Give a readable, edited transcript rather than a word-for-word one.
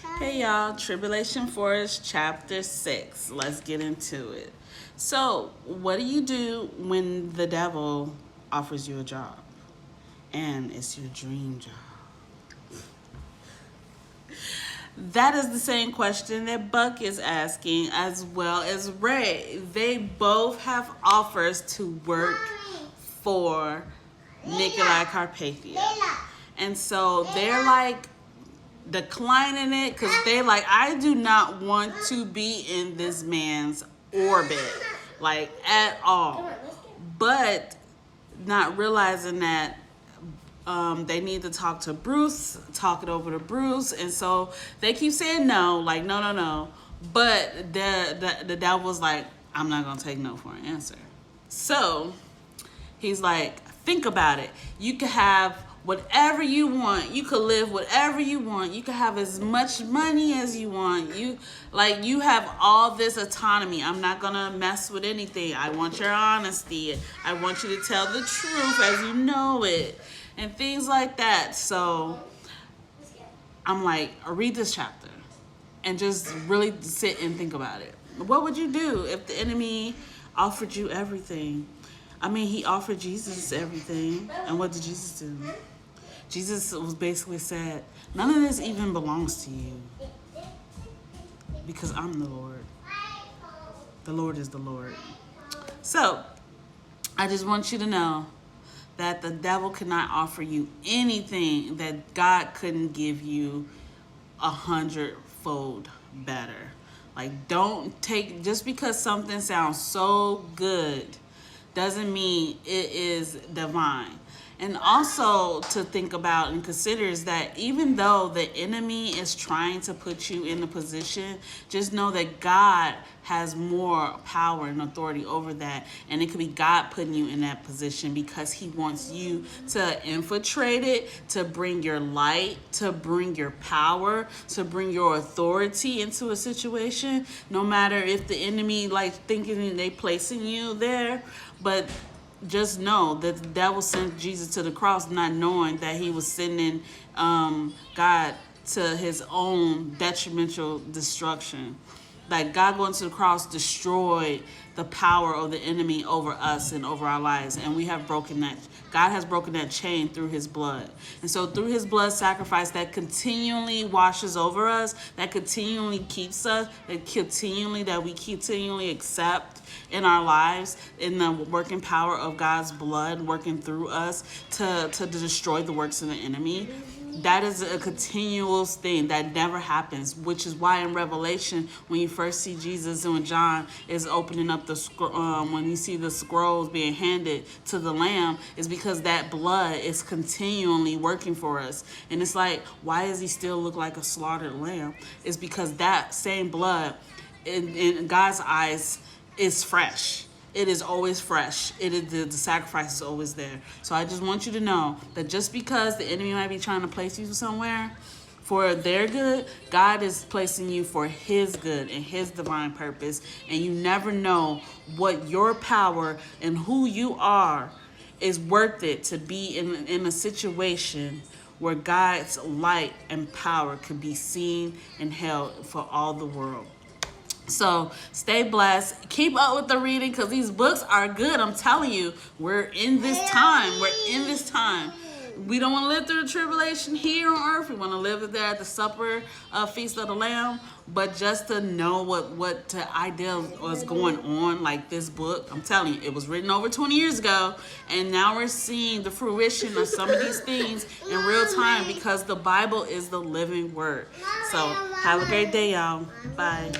Hey y'all, Tribulation Force Chapter 6. Let's get into it. So, what do you do when the devil offers you a job and it's your dream job? That is the same question that Buck is asking, as well as Ray. They both have offers to work for Nikolai Carpathia. And so they're like declining it because they like, I do not want to be in this man's orbit, like, at all. But not realizing that they need to talk to Bruce, talk it over to Bruce, and so they keep saying no, like no. But the devil's like, I'm not gonna take no for an answer. So he's like, think about it. You could have whatever you want. You could live whatever you want. You could have as much money as you want. You have all this autonomy. I'm not gonna mess with anything. I want your honesty. I want you to tell the truth as you know it, and things like that. So I'm like, read this chapter and just really sit and think about it. What would you do if the enemy offered you everything? I mean, he offered Jesus everything. And what did Jesus do? Jesus was basically said, none of this even belongs to you, because I'm the Lord. The Lord is the Lord. So I just want you to know that the devil cannot offer you anything that God couldn't give you 100-fold better. Like, don't take, just because something sounds so good doesn't mean it is divine. And also to think about and consider is that even though the enemy is trying to put you in a position, just know that God has more power and authority over that. And it could be God putting you in that position because he wants you to infiltrate it, to bring your light, to bring your power, to bring your authority into a situation. No matter if the enemy like thinking they placing you there, but just know that the devil sent Jesus to the cross not knowing that he was sending God to his own detrimental destruction. Like, God going to the cross destroyed the power of the enemy over us and over our lives. And we have broken that. God has broken that chain through his blood. And so through his blood sacrifice that continually washes over us, that continually keeps us, that we continually accept in our lives, in the working power of God's blood working through us to destroy the works of the enemy. That is a continuous thing that never happens, which is why in Revelation, when you first see Jesus and when John is opening up the when you see the scrolls being handed to the Lamb, is because that blood is continually working for us. And it's like, why does he still look like a slaughtered lamb? It's because that same blood in God's eyes is fresh. It is always fresh. The sacrifice is always there. So I just want you to know that just because the enemy might be trying to place you somewhere for their good, God is placing you for his good and his divine purpose. And you never know what your power and who you are is worth it to be in a situation where God's light and power could be seen and held for all the world. So stay blessed. Keep up with the reading because these books are good. I'm telling you, we're in this time. We don't want to live through the tribulation here on earth. We want to live there at the supper feast of the Lamb. But just to know what the idea was going on, like this book, I'm telling you, it was written over 20 years ago. And now we're seeing the fruition of some of these things in real time because the Bible is the living word. So have a great day, y'all. Bye.